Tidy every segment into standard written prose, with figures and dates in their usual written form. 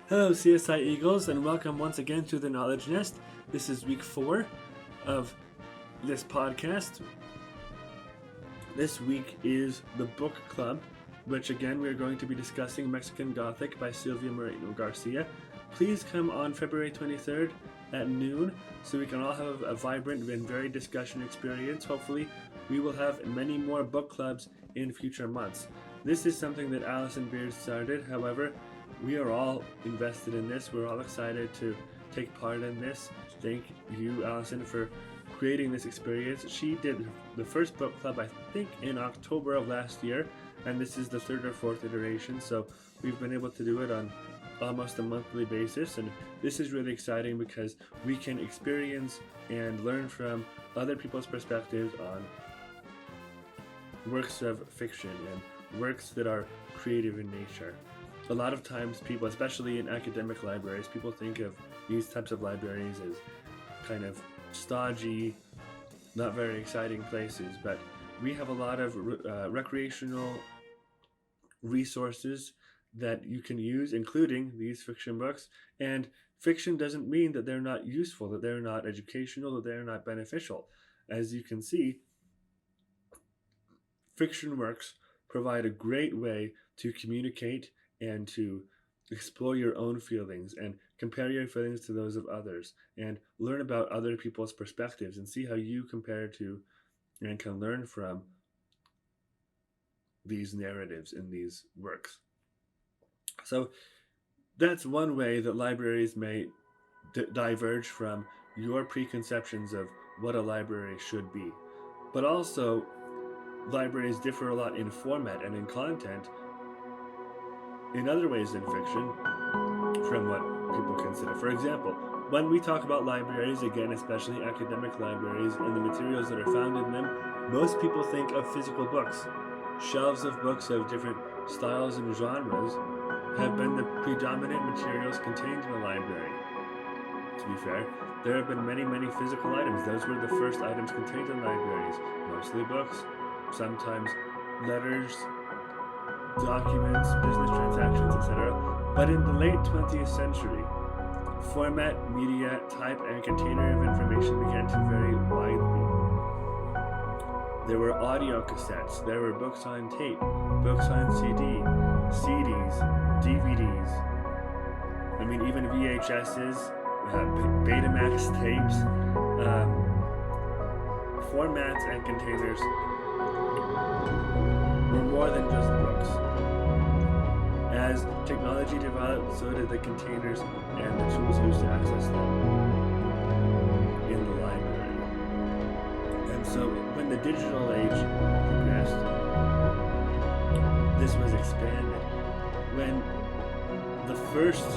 Hello, CSI Eagles, and welcome once again to the Knowledge Nest. This is week 4 of this podcast. This week is the book club, which again we are going to be discussing Mexican Gothic by Silvia Moreno Garcia. Please come on February 23rd at noon so we can all have a vibrant and very discussion experience. Hopefully, we will have many more book clubs in future months. This is something that Allison Beard started, however, we are all invested in this. We're all excited to take part in this. Thank you, Allison, for creating this experience. She did the first book club, I think, in October of last year, and this is the third or fourth iteration, so we've been able to do it on almost a monthly basis, and this is really exciting because we can experience and learn from other people's perspectives on works of fiction and works that are creative in nature. A lot of times people, especially in academic libraries, people think of these types of libraries as kind of stodgy, not very exciting places, but we have a lot of recreational resources that you can use, including these fiction books. And fiction doesn't mean that they're not useful, that they're not educational, that they're not beneficial. As you can see, fiction works provide a great way to communicate and to explore your own feelings and compare your feelings to those of others and learn about other people's perspectives and see how you compare to and can learn from these narratives in these works. So that's one way that libraries may diverge from your preconceptions of what a library should be. But also, libraries differ a lot in format and in content in other ways than fiction from what people consider. For example, when we talk about libraries, again, especially academic libraries, and the materials that are found in them, most people think of physical books. Shelves of books of different styles and genres have been the predominant materials contained in a library. To be fair, there have been many physical items. Those were the first items contained in libraries, mostly books, sometimes letters, documents, business transactions, etc. But in the late 20th century, format, media, type, and container of information began to vary widely. There were audio cassettes, there were books on tape, books on CD, CDs, DVDs, even VHSs, Betamax tapes, formats and containers were more than just books. As technology developed, so did the containers and the tools used to access them in the library. And so when the digital age progressed, this was expanded. When the first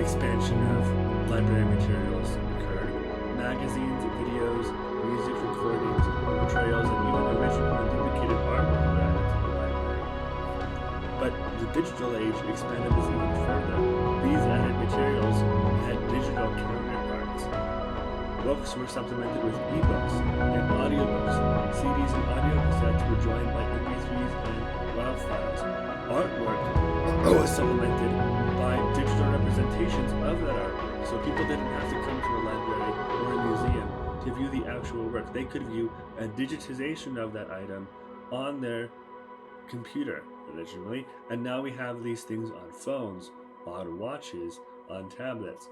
expansion of library materials occurred, magazines, videos, music recordings, portrayals, and even original and duplicated artwork were added to the library. But the digital age expanded this even further. These added materials had digital counterparts. Books were supplemented with ebooks and audiobooks. CDs and audio cassettes were joined by MP3s and WAV files. Artwork was supplemented by digital representations of that artwork, so people didn't have to come to a library or a museum to view the actual work. They could view a digitization of that item on their computer originally, and now we have these things on phones, on watches, on tablets.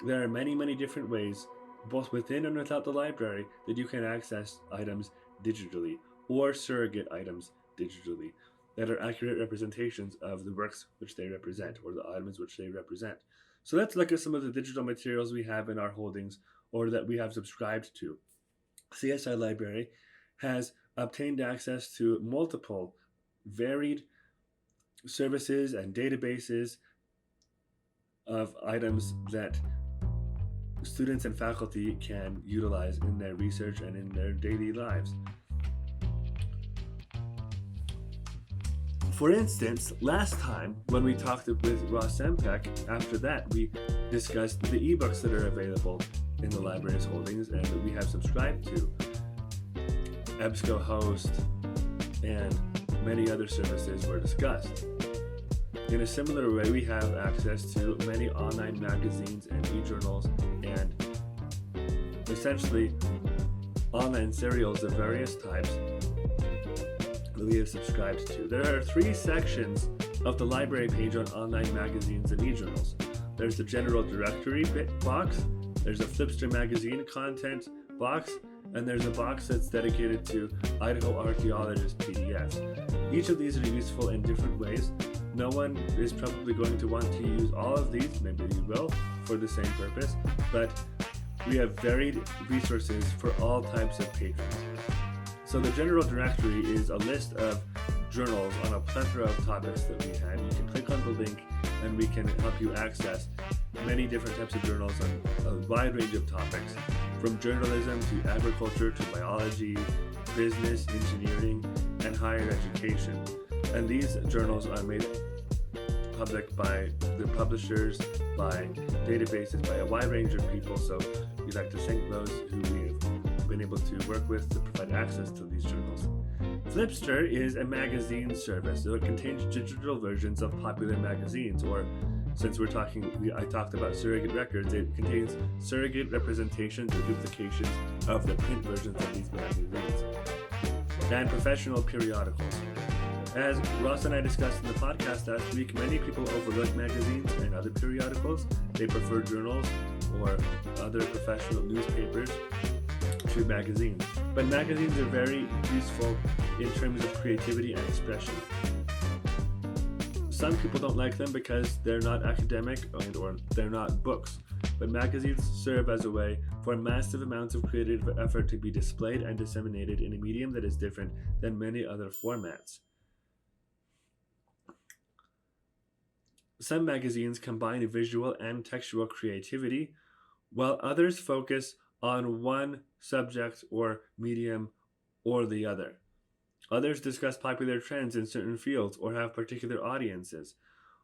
There are many different ways, both within and without the library, that you can access items digitally or surrogate items digitally that are accurate representations of the works which they represent or the items which they represent. So let's look at some of the digital materials we have in our holdings or that we have subscribed to. CSI Library has obtained access to multiple varied services and databases of items that students and faculty can utilize in their research and in their daily lives. For instance, last time when we talked with Ross Sempek, after that we discussed the ebooks that are available in the library's holdings and that we have subscribed to. EBSCO Host and many other services were discussed. In a similar way, we have access to many online magazines and e-journals and essentially online serials of various types that we have subscribed to. There are 3 sections of the library page on online magazines and e-journals. There's the general directory box, there's a Flipster magazine content box, and there's a box that's dedicated to Idaho archaeologist PDFs. Each of these are useful in different ways. No one is probably going to want to use all of these, maybe you will, for the same purpose, but we have varied resources for all types of patrons. So the general directory is a list of journals on a plethora of topics that we have. You can click on the link and we can help you access many different types of journals on a wide range of topics, from journalism to agriculture to biology, business, engineering, and higher education. And these journals are made public by the publishers, by databases, by a wide range of people. So we'd like to thank those who we've been able to work with to provide access to these journals. Flipster is a magazine service, so it contains digital versions of popular magazines, or since I talked about surrogate records, it contains surrogate representations or duplications of the print versions of these magazines, and professional periodicals. As Ross and I discussed in the podcast last week, many people overlook magazines and other periodicals. They prefer journals or other professional newspapers to magazines. But magazines are very useful in terms of creativity and expression. Some people don't like them because they're not academic or they're not books. But magazines serve as a way for massive amounts of creative effort to be displayed and disseminated in a medium that is different than many other formats. Some magazines combine visual and textual creativity, while others focus on one subject or medium or the other. Others discuss popular trends in certain fields or have particular audiences.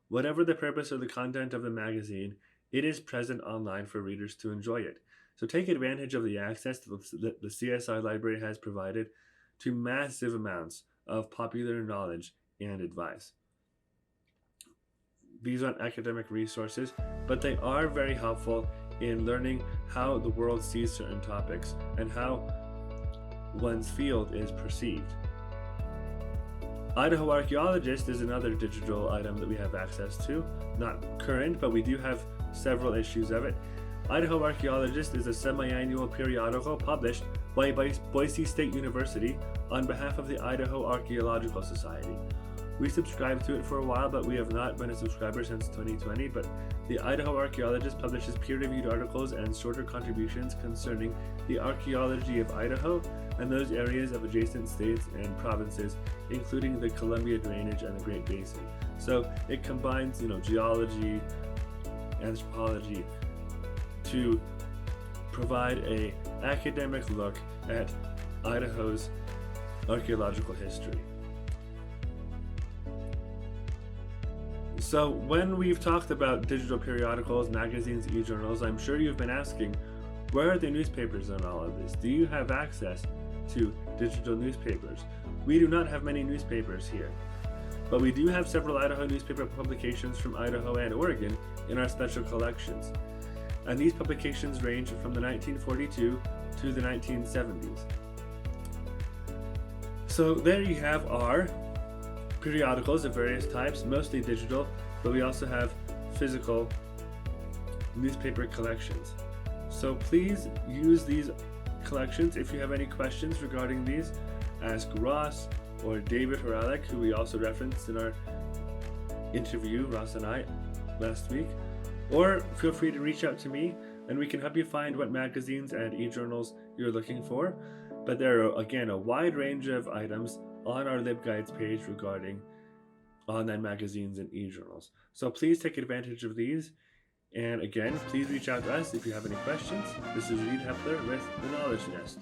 Whatever the purpose or the content of the magazine, it is present online for readers to enjoy it. So take advantage of the access that the CSI library has provided to massive amounts of popular knowledge and advice. These aren't academic resources, but they are very helpful in learning how the world sees certain topics and how one's field is perceived. Idaho Archaeologist is another digital item that we have access to. Not current, but we do have several issues of it. Idaho Archaeologist is a semi-annual periodical published by Boise State University on behalf of the Idaho Archaeological Society. We subscribed to it for a while, but we have not been a subscriber since 2020. But the Idaho Archaeologist publishes peer-reviewed articles and shorter contributions concerning the archaeology of Idaho and those areas of adjacent states and provinces, including the Columbia Drainage and the Great Basin. So it combines, geology, anthropology to provide an academic look at Idaho's archaeological history. So when we've talked about digital periodicals, magazines, e-journals, I'm sure you've been asking, where are the newspapers on all of this? Do you have access to digital newspapers? We do not have many newspapers here, but we do have several Idaho newspaper publications from Idaho and Oregon in our special collections. And these publications range from the 1942 to the 1970s. So there you have our periodicals of various types, mostly digital, but we also have physical newspaper collections. So please use these collections. If you have any questions regarding these, ask Ross or David or Alec, who we also referenced in our interview, Ross and I, last week. Or feel free to reach out to me and we can help you find what magazines and e-journals you're looking for. But there are, again, a wide range of items on our LibGuides page regarding online magazines and e-journals. So please take advantage of these. And again, please reach out to us if you have any questions. This is Reed Hepler with The Knowledge Nest.